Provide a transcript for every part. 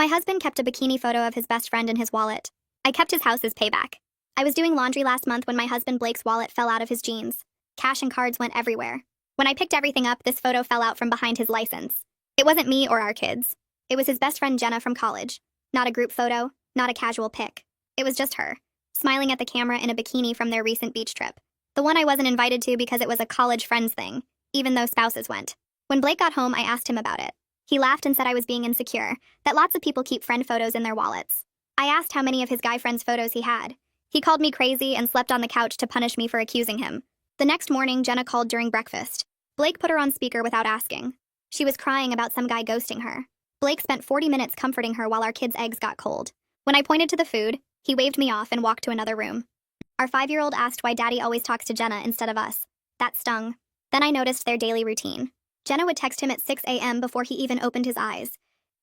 My husband kept a bikini photo of his best friend in his wallet. I kept his house as payback. I was doing laundry last month when my husband Blake's wallet fell out of his jeans. Cash and cards went everywhere. When I picked everything up, this photo fell out from behind his license. It wasn't me or our kids. It was his best friend Jenna from college. Not a group photo, not a casual pic. It was just her, smiling at the camera in a bikini from their recent beach trip. The one I wasn't invited to because it was a college friends thing, even though spouses went. When Blake got home, I asked him about it. He laughed and said I was being insecure, that lots of people keep friend photos in their wallets. I asked how many of his guy friends' photos he had. He called me crazy and slept on the couch to punish me for accusing him. The next morning, Jenna called during breakfast. Blake put her on speaker without asking. She was crying about some guy ghosting her. Blake spent 40 minutes comforting her while our kids' eggs got cold. When I pointed to the food, he waved me off and walked to another room. Our 5-year-old asked why Daddy always talks to Jenna instead of us. That stung. Then I noticed their daily routine. Jenna would text him at 6 a.m. before he even opened his eyes.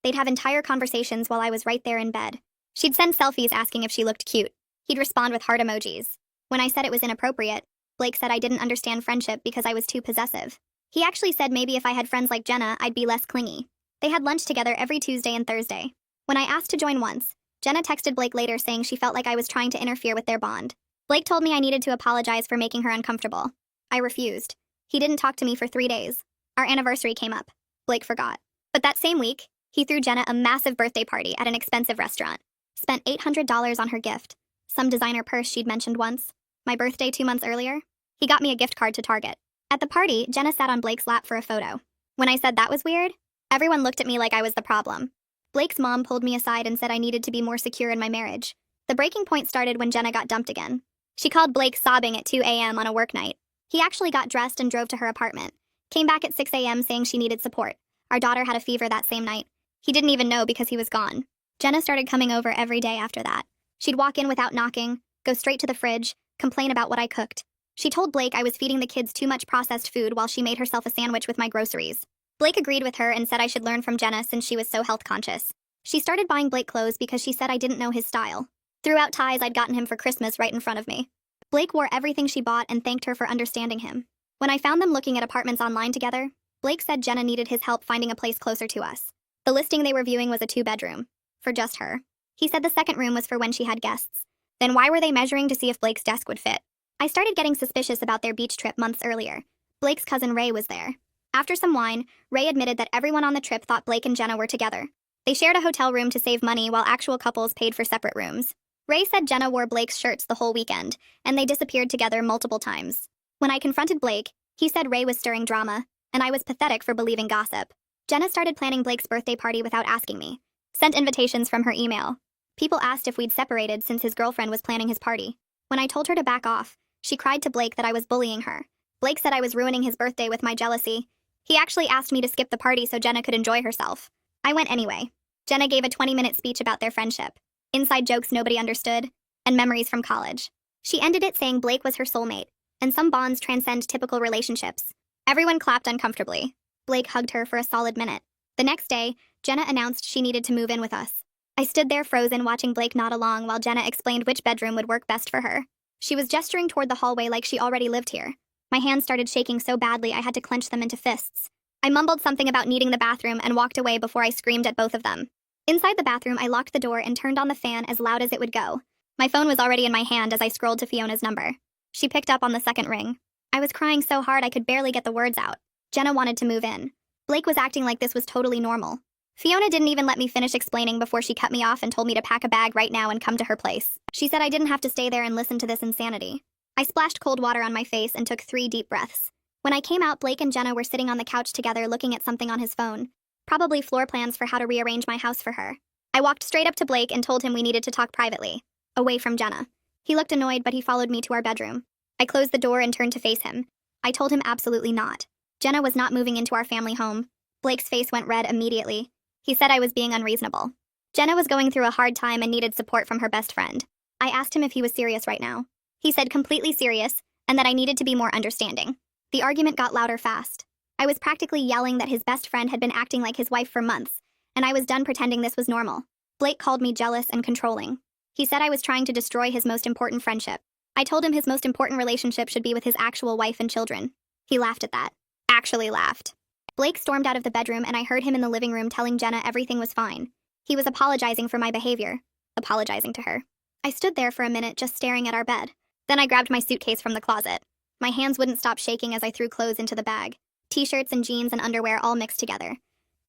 They'd have entire conversations while I was right there in bed. She'd send selfies asking if she looked cute. He'd respond with heart emojis. When I said it was inappropriate, Blake said I didn't understand friendship because I was too possessive. He actually said maybe if I had friends like Jenna, I'd be less clingy. They had lunch together every Tuesday and Thursday. When I asked to join once, Jenna texted Blake later saying she felt like I was trying to interfere with their bond. Blake told me I needed to apologize for making her uncomfortable. I refused. He didn't talk to me for 3 days. Our anniversary came up. Blake forgot. But that same week, he threw Jenna a massive birthday party at an expensive restaurant. Spent $800 on her gift. Some designer purse she'd mentioned once. My birthday 2 months earlier. He got me a gift card to Target. At the party, Jenna sat on Blake's lap for a photo. When I said that was weird, everyone looked at me like I was the problem. Blake's mom pulled me aside and said I needed to be more secure in my marriage. The breaking point started when Jenna got dumped again. She called Blake sobbing at 2 a.m. on a work night. He actually got dressed and drove to her apartment. Came back at 6 a.m. saying she needed support. Our daughter had a fever that same night. He didn't even know because he was gone. Jenna started coming over every day after that. She'd walk in without knocking, go straight to the fridge, complain about what I cooked. She told Blake I was feeding the kids too much processed food while she made herself a sandwich with my groceries. Blake agreed with her and said I should learn from Jenna since she was so health conscious. She started buying Blake clothes because she said I didn't know his style. Threw out ties I'd gotten him for Christmas right in front of me. Blake wore everything she bought and thanked her for understanding him. When I found them looking at apartments online together, Blake said Jenna needed his help finding a place closer to us. The listing they were viewing was a 2-bedroom. For just her. He said the second room was for when she had guests. Then why were they measuring to see if Blake's desk would fit? I started getting suspicious about their beach trip months earlier. Blake's cousin Ray was there. After some wine, Ray admitted that everyone on the trip thought Blake and Jenna were together. They shared a hotel room to save money while actual couples paid for separate rooms. Ray said Jenna wore Blake's shirts the whole weekend, and they disappeared together multiple times. When I confronted Blake, he said Ray was stirring drama, and I was pathetic for believing gossip. Jenna started planning Blake's birthday party without asking me. Sent invitations from her email. People asked if we'd separated since his girlfriend was planning his party. When I told her to back off, she cried to Blake that I was bullying her. Blake said I was ruining his birthday with my jealousy. He actually asked me to skip the party so Jenna could enjoy herself. I went anyway. Jenna gave a 20-minute speech about their friendship. Inside jokes nobody understood, and memories from college. She ended it saying Blake was her soulmate, and some bonds transcend typical relationships. Everyone clapped uncomfortably. Blake hugged her for a solid minute. The next day, Jenna announced she needed to move in with us. I stood there frozen watching Blake nod along while Jenna explained which bedroom would work best for her. She was gesturing toward the hallway like she already lived here. My hands started shaking so badly I had to clench them into fists. I mumbled something about needing the bathroom and walked away before I screamed at both of them. Inside the bathroom, I locked the door and turned on the fan as loud as it would go. My phone was already in my hand as I scrolled to Fiona's number. She picked up on the second ring. I was crying so hard I could barely get the words out. Jenna wanted to move in. Blake was acting like this was totally normal. Fiona didn't even let me finish explaining before she cut me off and told me to pack a bag right now and come to her place. She said I didn't have to stay there and listen to this insanity. I splashed cold water on my face and took 3 deep breaths. When I came out, Blake and Jenna were sitting on the couch together looking at something on his phone. Probably floor plans for how to rearrange my house for her. I walked straight up to Blake and told him we needed to talk privately. Away from Jenna. He looked annoyed, but he followed me to our bedroom. I closed the door and turned to face him. I told him absolutely not. Jenna was not moving into our family home. Blake's face went red immediately. He said I was being unreasonable. Jenna was going through a hard time and needed support from her best friend. I asked him if he was serious right now. He said completely serious, and that I needed to be more understanding. The argument got louder fast. I was practically yelling that his best friend had been acting like his wife for months, and I was done pretending this was normal. Blake called me jealous and controlling. He said I was trying to destroy his most important friendship. I told him his most important relationship should be with his actual wife and children. He laughed at that. Actually laughed. Blake stormed out of the bedroom and I heard him in the living room telling Jenna everything was fine. He was apologizing for my behavior. Apologizing to her. I stood there for a minute just staring at our bed. Then I grabbed my suitcase from the closet. My hands wouldn't stop shaking as I threw clothes into the bag. T-shirts and jeans and underwear all mixed together.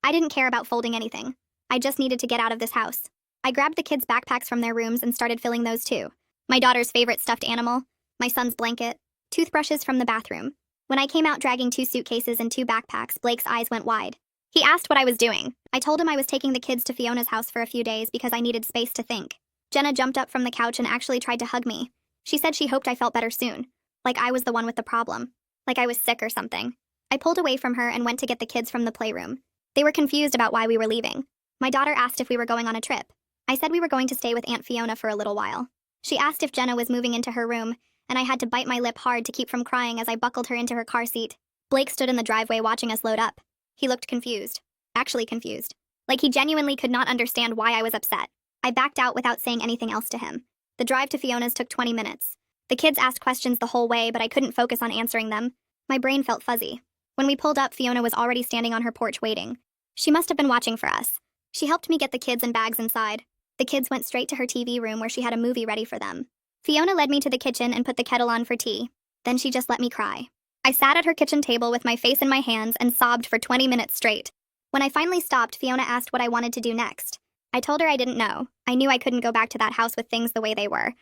I didn't care about folding anything. I just needed to get out of this house. I grabbed the kids' backpacks from their rooms and started filling those too. My daughter's favorite stuffed animal, my son's blanket, toothbrushes from the bathroom. When I came out dragging 2 suitcases and 2 backpacks, Blake's eyes went wide. He asked what I was doing. I told him I was taking the kids to Fiona's house for a few days because I needed space to think. Jenna jumped up from the couch and actually tried to hug me. She said she hoped I felt better soon. Like I was the one with the problem. Like I was sick or something. I pulled away from her and went to get the kids from the playroom. They were confused about why we were leaving. My daughter asked if we were going on a trip. I said we were going to stay with Aunt Fiona for a little while. She asked if Jenna was moving into her room, and I had to bite my lip hard to keep from crying as I buckled her into her car seat. Blake stood in the driveway watching us load up. He looked confused. Actually confused. Like he genuinely could not understand why I was upset. I backed out without saying anything else to him. The drive to Fiona's took 20 minutes. The kids asked questions the whole way, but I couldn't focus on answering them. My brain felt fuzzy. When we pulled up, Fiona was already standing on her porch waiting. She must have been watching for us. She helped me get the kids and bags inside. The kids went straight to her TV room where she had a movie ready for them. Fiona led me to the kitchen and put the kettle on for tea. Then she just let me cry. I sat at her kitchen table with my face in my hands and sobbed for 20 minutes straight. When I finally stopped, Fiona asked what I wanted to do next. I told her I didn't know. I knew I couldn't go back to that house with things the way they were.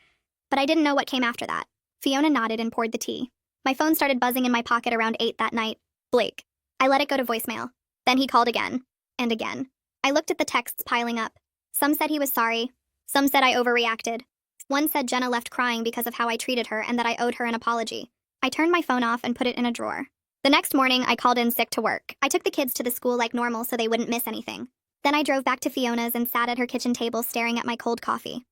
But I didn't know what came after that. Fiona nodded and poured the tea. My phone started buzzing in my pocket around 8 that night. Blake. I let it go to voicemail. Then he called again. And again. I looked at the texts piling up. Some said he was sorry. Some said I overreacted. One said Jenna left crying because of how I treated her and that I owed her an apology. I turned my phone off and put it in a drawer. The next morning, I called in sick to work. I took the kids to the school like normal so they wouldn't miss anything. Then I drove back to Fiona's and sat at her kitchen table staring at my cold coffee.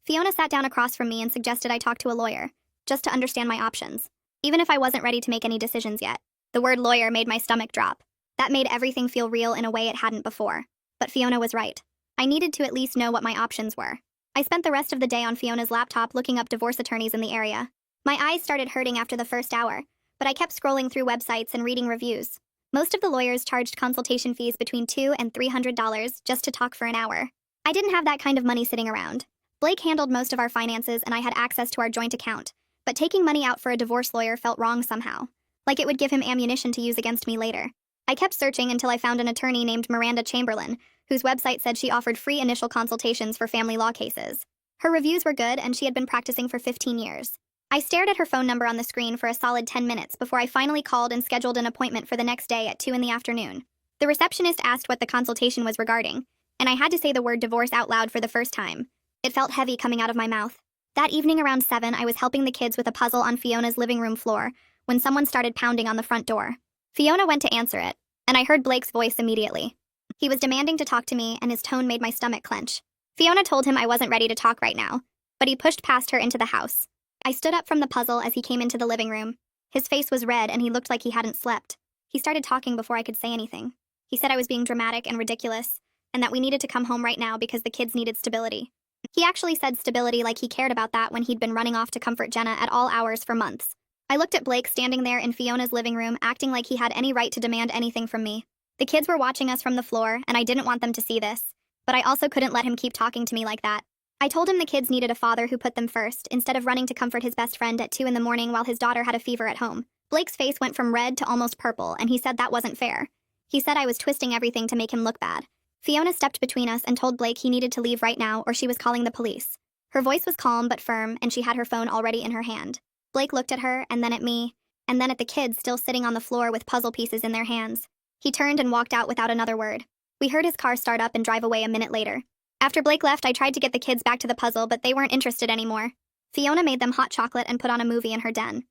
Fiona sat down across from me and suggested I talk to a lawyer, just to understand my options, even if I wasn't ready to make any decisions yet. The word lawyer made my stomach drop. That made everything feel real in a way it hadn't before. But Fiona was right. I needed to at least know what my options were. I spent the rest of the day on Fiona's laptop looking up divorce attorneys in the area. My eyes started hurting after the first hour, but I kept scrolling through websites and reading reviews. Most of the lawyers charged consultation fees between $200 and $300 just to talk for an hour. I didn't have that kind of money sitting around. Blake handled most of our finances and I had access to our joint account, but taking money out for a divorce lawyer felt wrong somehow, like it would give him ammunition to use against me later. I kept searching until I found an attorney named Miranda Chamberlain, whose website said she offered free initial consultations for family law cases. Her reviews were good and she had been practicing for 15 years. I stared at her phone number on the screen for a solid 10 minutes before I finally called and scheduled an appointment for the next day at 2 in the afternoon. The receptionist asked what the consultation was regarding, and I had to say the word divorce out loud for the first time. It felt heavy coming out of my mouth. That evening around 7, I was helping the kids with a puzzle on Fiona's living room floor when someone started pounding on the front door. Fiona went to answer it, and I heard Blake's voice immediately. He was demanding to talk to me, and his tone made my stomach clench. Fiona told him I wasn't ready to talk right now, but he pushed past her into the house. I stood up from the puzzle as he came into the living room. His face was red and he looked like he hadn't slept. He started talking before I could say anything. He said I was being dramatic and ridiculous, and that we needed to come home right now because the kids needed stability. He actually said stability like he cared about that when he'd been running off to comfort Jenna at all hours for months. I looked at Blake standing there in Fiona's living room, acting like he had any right to demand anything from me. The kids were watching us from the floor, and I didn't want them to see this, but I also couldn't let him keep talking to me like that. I told him the kids needed a father who put them first, instead of running to comfort his best friend at 2 in the morning while his daughter had a fever at home. Blake's face went from red to almost purple, and he said that wasn't fair. He said I was twisting everything to make him look bad. Fiona stepped between us and told Blake he needed to leave right now or she was calling the police. Her voice was calm but firm, and she had her phone already in her hand. Blake looked at her, and then at me, and then at the kids still sitting on the floor with puzzle pieces in their hands. He turned and walked out without another word. We heard his car start up and drive away a minute later. After Blake left, I tried to get the kids back to the puzzle, but they weren't interested anymore. Fiona made them hot chocolate and put on a movie in her den.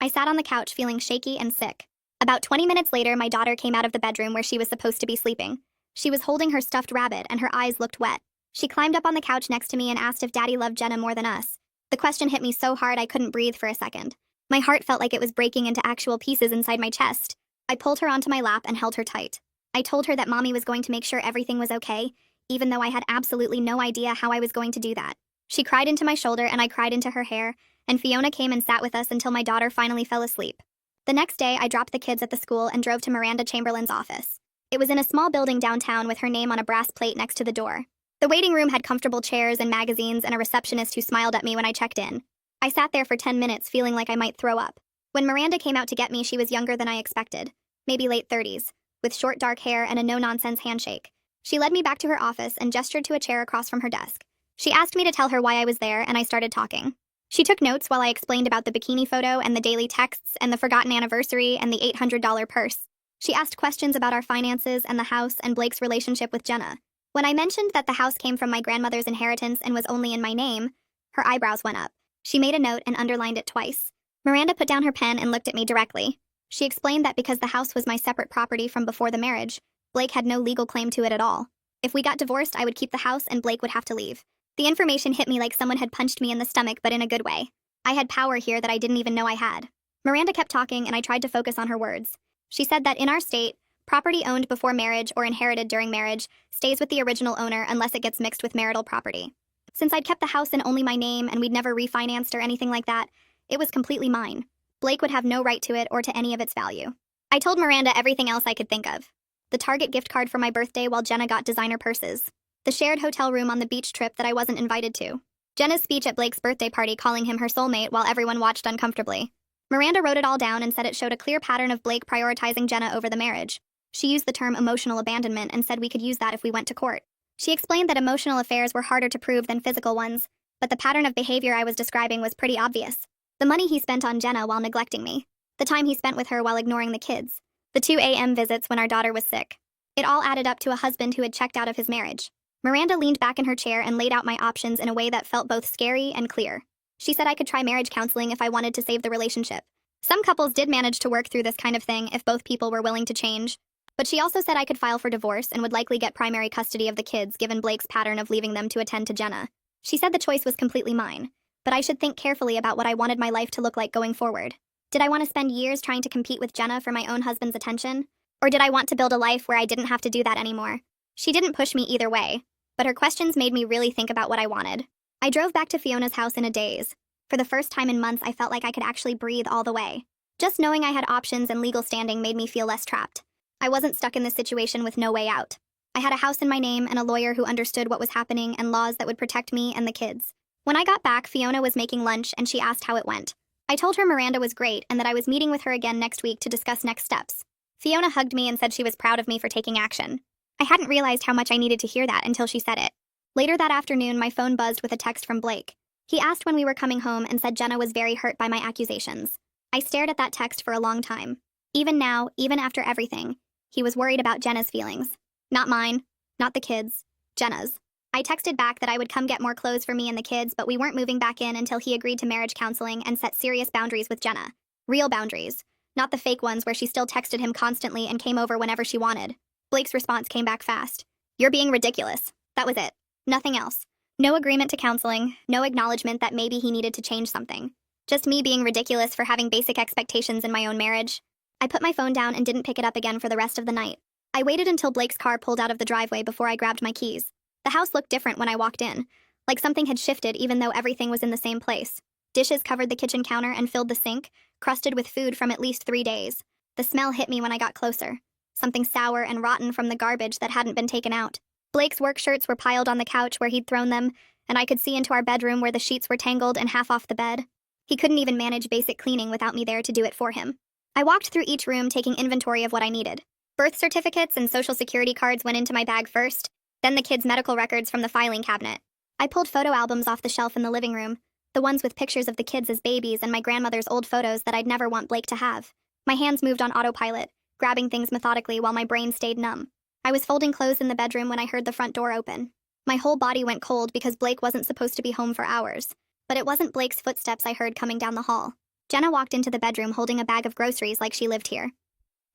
I sat on the couch feeling shaky and sick. About 20 minutes later, my daughter came out of the bedroom where she was supposed to be sleeping. She was holding her stuffed rabbit and her eyes looked wet. She climbed up on the couch next to me and asked if Daddy loved Jenna more than us. The question hit me so hard I couldn't breathe for a second. My heart felt like it was breaking into actual pieces inside my chest. I pulled her onto my lap and held her tight. I told her that Mommy was going to make sure everything was okay, even though I had absolutely no idea how I was going to do that. She cried into my shoulder and I cried into her hair, and Fiona came and sat with us until my daughter finally fell asleep. The next day, I dropped the kids at the school and drove to Miranda Chamberlain's office. It was in a small building downtown with her name on a brass plate next to the door. The waiting room had comfortable chairs and magazines and a receptionist who smiled at me when I checked in. I sat there for 10 minutes feeling like I might throw up. When Miranda came out to get me, she was younger than I expected, maybe late 30s, with short dark hair and a no-nonsense handshake. She led me back to her office and gestured to a chair across from her desk. She asked me to tell her why I was there, and I started talking. She took notes while I explained about the bikini photo and the daily texts and the forgotten anniversary and the $800 purse. She asked questions about our finances and the house and Blake's relationship with Jenna. When I mentioned that the house came from my grandmother's inheritance and was only in my name, her eyebrows went up. She made a note and underlined it twice. Miranda put down her pen and looked at me directly. She explained that because the house was my separate property from before the marriage, Blake had no legal claim to it at all. If we got divorced, I would keep the house and Blake would have to leave. The information hit me like someone had punched me in the stomach, but in a good way. I had power here that I didn't even know I had. Miranda kept talking, and I tried to focus on her words. She said that in our state, property owned before marriage or inherited during marriage stays with the original owner unless it gets mixed with marital property. Since I'd kept the house in only my name and we'd never refinanced or anything like that, it was completely mine. Blake would have no right to it or to any of its value. I told Miranda everything else I could think of. The Target gift card for my birthday while Jenna got designer purses. The shared hotel room on the beach trip that I wasn't invited to. Jenna's speech at Blake's birthday party calling him her soulmate while everyone watched uncomfortably. Miranda wrote it all down and said it showed a clear pattern of Blake prioritizing Jenna over the marriage. She used the term emotional abandonment and said we could use that if we went to court. She explained that emotional affairs were harder to prove than physical ones, but the pattern of behavior I was describing was pretty obvious. The money he spent on Jenna while neglecting me. The time he spent with her while ignoring the kids. The 2 a.m. visits when our daughter was sick. It all added up to a husband who had checked out of his marriage. Miranda leaned back in her chair and laid out my options in a way that felt both scary and clear. She said I could try marriage counseling if I wanted to save the relationship. Some couples did manage to work through this kind of thing if both people were willing to change. But she also said I could file for divorce and would likely get primary custody of the kids given Blake's pattern of leaving them to attend to Jenna. She said the choice was completely mine, but I should think carefully about what I wanted my life to look like going forward. Did I want to spend years trying to compete with Jenna for my own husband's attention? Or did I want to build a life where I didn't have to do that anymore? She didn't push me either way, but her questions made me really think about what I wanted. I drove back to Fiona's house in a daze. For the first time in months, I felt like I could actually breathe all the way. Just knowing I had options and legal standing made me feel less trapped. I wasn't stuck in this situation with no way out. I had a house in my name and a lawyer who understood what was happening and laws that would protect me and the kids. When I got back, Fiona was making lunch and she asked how it went. I told her Miranda was great and that I was meeting with her again next week to discuss next steps. Fiona hugged me and said she was proud of me for taking action. I hadn't realized how much I needed to hear that until she said it. Later that afternoon, my phone buzzed with a text from Blake. He asked when we were coming home and said Jenna was very hurt by my accusations. I stared at that text for a long time. Even now, even after everything, he was worried about Jenna's feelings. Not mine, not the kids, Jenna's. I texted back that I would come get more clothes for me and the kids, but we weren't moving back in until he agreed to marriage counseling and set serious boundaries with Jenna. Real boundaries. Not the fake ones where she still texted him constantly and came over whenever she wanted. Blake's response came back fast. You're being ridiculous. That was it. Nothing else. No agreement to counseling, no acknowledgement that maybe he needed to change something. Just me being ridiculous for having basic expectations in my own marriage. I put my phone down and didn't pick it up again for the rest of the night. I waited until Blake's car pulled out of the driveway before I grabbed my keys. The house looked different when I walked in, like something had shifted even though everything was in the same place. Dishes covered the kitchen counter and filled the sink, crusted with food from at least 3 days. The smell hit me when I got closer. Something sour and rotten from the garbage that hadn't been taken out. Blake's work shirts were piled on the couch where he'd thrown them, and I could see into our bedroom where the sheets were tangled and half off the bed. He couldn't even manage basic cleaning without me there to do it for him. I walked through each room taking inventory of what I needed. Birth certificates and social security cards went into my bag first, then the kids' medical records from the filing cabinet. I pulled photo albums off the shelf in the living room, the ones with pictures of the kids as babies and my grandmother's old photos that I'd never want Blake to have. My hands moved on autopilot, grabbing things methodically while my brain stayed numb. I was folding clothes in the bedroom when I heard the front door open. My whole body went cold because Blake wasn't supposed to be home for hours. But it wasn't Blake's footsteps I heard coming down the hall. Jenna walked into the bedroom holding a bag of groceries like she lived here.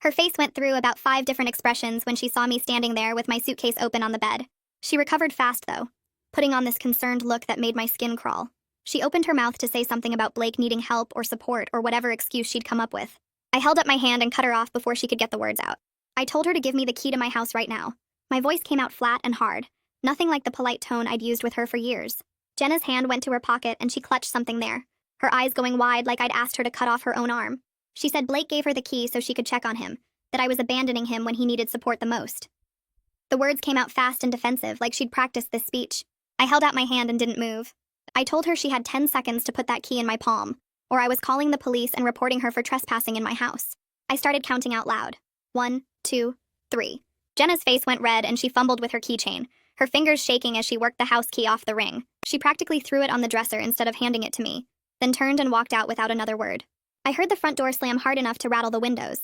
Her face went through about 5 different expressions when she saw me standing there with my suitcase open on the bed. She recovered fast, though, putting on this concerned look that made my skin crawl. She opened her mouth to say something about Blake needing help or support or whatever excuse she'd come up with. I held up my hand and cut her off before she could get the words out. I told her to give me the key to my house right now. My voice came out flat and hard, nothing like the polite tone I'd used with her for years. Jenna's hand went to her pocket and she clutched something there, her eyes going wide like I'd asked her to cut off her own arm. She said Blake gave her the key so she could check on him, that I was abandoning him when he needed support the most. The words came out fast and defensive, like she'd practiced this speech. I held out my hand and didn't move. I told her she had 10 seconds to put that key in my palm, or I was calling the police and reporting her for trespassing in my house. I started counting out loud. 1, 2, 3. Jenna's face went red and she fumbled with her keychain, her fingers shaking as she worked the house key off the ring. She practically threw it on the dresser instead of handing it to me, then turned and walked out without another word. I heard the front door slam hard enough to rattle the windows.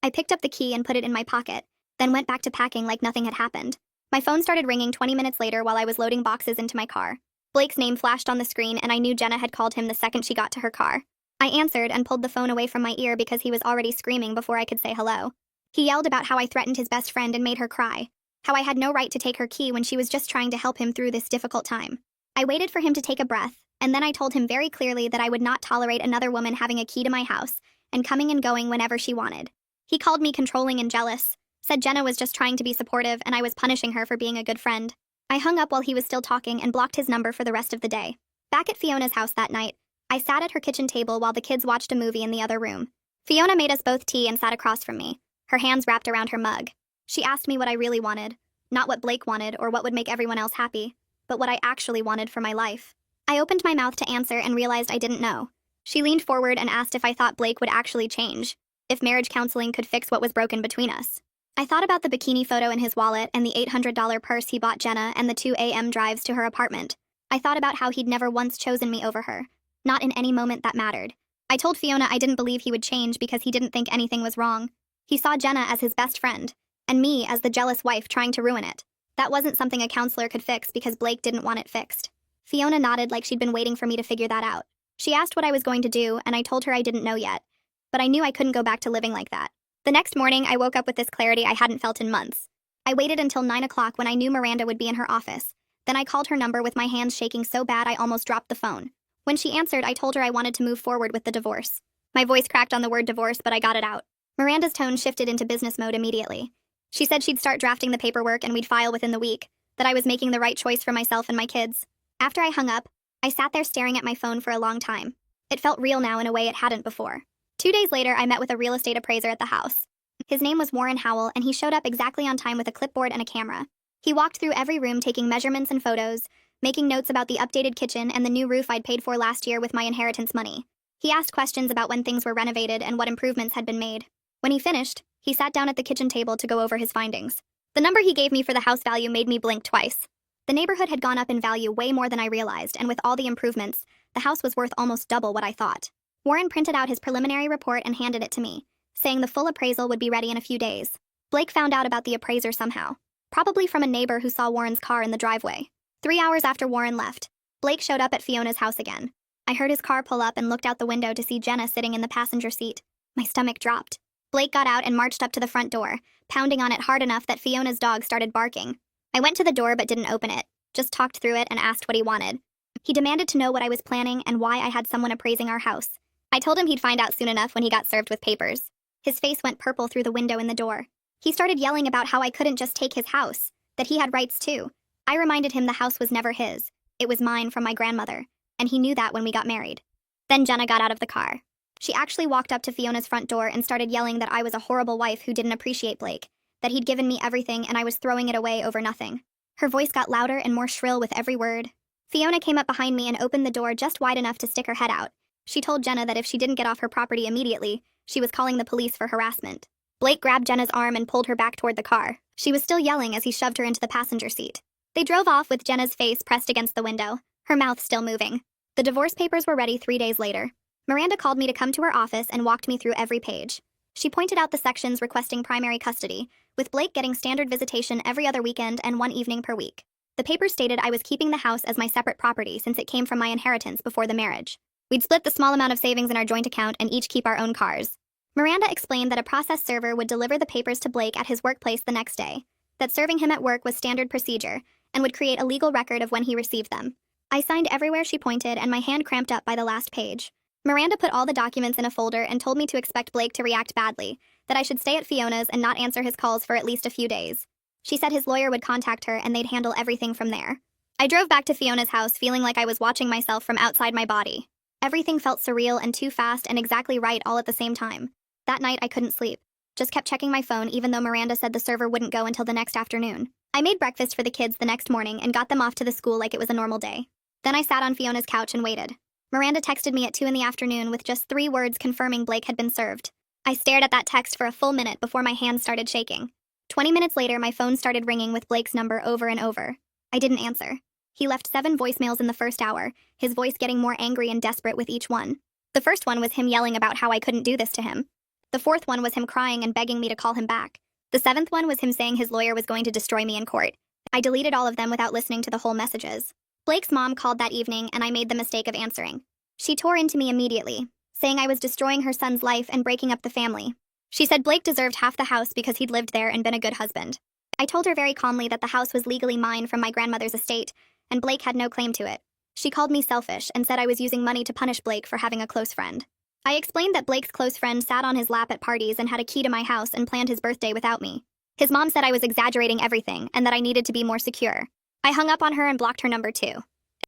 I picked up the key and put it in my pocket, then went back to packing like nothing had happened. My phone started ringing 20 minutes later while I was loading boxes into my car. Blake's name flashed on the screen and I knew Jenna had called him the second she got to her car. I answered and pulled the phone away from my ear because he was already screaming before I could say hello. He yelled about how I threatened his best friend and made her cry, how I had no right to take her key when she was just trying to help him through this difficult time. I waited for him to take a breath, and then I told him very clearly that I would not tolerate another woman having a key to my house and coming and going whenever she wanted. He called me controlling and jealous, said Jenna was just trying to be supportive and I was punishing her for being a good friend. I hung up while he was still talking and blocked his number for the rest of the day. Back at Fiona's house that night, I sat at her kitchen table while the kids watched a movie in the other room. Fiona made us both tea and sat across from me, her hands wrapped around her mug. She asked me what I really wanted, not what Blake wanted or what would make everyone else happy, but what I actually wanted for my life. I opened my mouth to answer and realized I didn't know. She leaned forward and asked if I thought Blake would actually change, if marriage counseling could fix what was broken between us. I thought about the bikini photo in his wallet and the $800 purse he bought Jenna and the 2 a.m. drives to her apartment. I thought about how he'd never once chosen me over her, not in any moment that mattered. I told Fiona I didn't believe he would change because he didn't think anything was wrong. He saw Jenna as his best friend, and me as the jealous wife trying to ruin it. That wasn't something a counselor could fix because Blake didn't want it fixed. Fiona nodded like she'd been waiting for me to figure that out. She asked what I was going to do, and I told her I didn't know yet. But I knew I couldn't go back to living like that. The next morning, I woke up with this clarity I hadn't felt in months. I waited until 9 o'clock when I knew Miranda would be in her office. Then I called her number with my hands shaking so bad I almost dropped the phone. When she answered, I told her I wanted to move forward with the divorce. My voice cracked on the word divorce, but I got it out. Miranda's tone shifted into business mode immediately. She said she'd start drafting the paperwork and we'd file within the week, that I was making the right choice for myself and my kids. After I hung up, I sat there staring at my phone for a long time. It felt real now in a way it hadn't before. 2 days later, I met with a real estate appraiser at the house. His name was Warren Howell, and he showed up exactly on time with a clipboard and a camera. He walked through every room taking measurements and photos, making notes about the updated kitchen and the new roof I'd paid for last year with my inheritance money. He asked questions about when things were renovated and what improvements had been made. When he finished, he sat down at the kitchen table to go over his findings. The number he gave me for the house value made me blink twice. The neighborhood had gone up in value way more than I realized, and with all the improvements, the house was worth almost double what I thought. Warren printed out his preliminary report and handed it to me, saying the full appraisal would be ready in a few days. Blake found out about the appraiser somehow, probably from a neighbor who saw Warren's car in the driveway. 3 hours after Warren left, Blake showed up at Fiona's house again. I heard his car pull up and looked out the window to see Jenna sitting in the passenger seat. My stomach dropped. Blake got out and marched up to the front door, pounding on it hard enough that Fiona's dog started barking. I went to the door but didn't open it, just talked through it and asked what he wanted. He demanded to know what I was planning and why I had someone appraising our house. I told him he'd find out soon enough when he got served with papers. His face went purple through the window in the door. He started yelling about how I couldn't just take his house, that he had rights too. I reminded him the house was never his. It was mine from my grandmother, and he knew that when we got married. Then Jenna got out of the car. She actually walked up to Fiona's front door and started yelling that I was a horrible wife who didn't appreciate Blake, that he'd given me everything and I was throwing it away over nothing. Her voice got louder and more shrill with every word. Fiona came up behind me and opened the door just wide enough to stick her head out. She told Jenna that if she didn't get off her property immediately, she was calling the police for harassment. Blake grabbed Jenna's arm and pulled her back toward the car. She was still yelling as he shoved her into the passenger seat. They drove off with Jenna's face pressed against the window, her mouth still moving. The divorce papers were ready 3 days later. Miranda called me to come to her office and walked me through every page. She pointed out the sections requesting primary custody, with Blake getting standard visitation every other weekend and 1 evening per week. The papers stated I was keeping the house as my separate property since it came from my inheritance before the marriage. We'd split the small amount of savings in our joint account and each keep our own cars. Miranda explained that a process server would deliver the papers to Blake at his workplace the next day, that serving him at work was standard procedure, and would create a legal record of when he received them. I signed everywhere she pointed and my hand cramped up by the last page. Miranda put all the documents in a folder and told me to expect Blake to react badly, that I should stay at Fiona's and not answer his calls for at least a few days. She said his lawyer would contact her and they'd handle everything from there. I drove back to Fiona's house feeling like I was watching myself from outside my body. Everything felt surreal and too fast and exactly right all at the same time. That night I couldn't sleep. Just kept checking my phone even though Miranda said the server wouldn't go until the next afternoon. I made breakfast for the kids the next morning and got them off to the school like it was a normal day. Then I sat on Fiona's couch and waited. Miranda texted me at 2 in the afternoon with just 3 words confirming Blake had been served. I stared at that text for a full minute before my hands started shaking. 20 minutes later, my phone started ringing with Blake's number over and over. I didn't answer. He left 7 voicemails in the first hour, his voice getting more angry and desperate with each one. The first one was him yelling about how I couldn't do this to him. The fourth one was him crying and begging me to call him back. The 7th one was him saying his lawyer was going to destroy me in court. I deleted all of them without listening to the whole messages. Blake's mom called that evening and I made the mistake of answering. She tore into me immediately, saying I was destroying her son's life and breaking up the family. She said Blake deserved half the house because he'd lived there and been a good husband. I told her very calmly that the house was legally mine from my grandmother's estate, and Blake had no claim to it. She called me selfish and said I was using money to punish Blake for having a close friend. I explained that Blake's close friend sat on his lap at parties and had a key to my house and planned his birthday without me. His mom said I was exaggerating everything and that I needed to be more secure. I hung up on her and blocked her number too.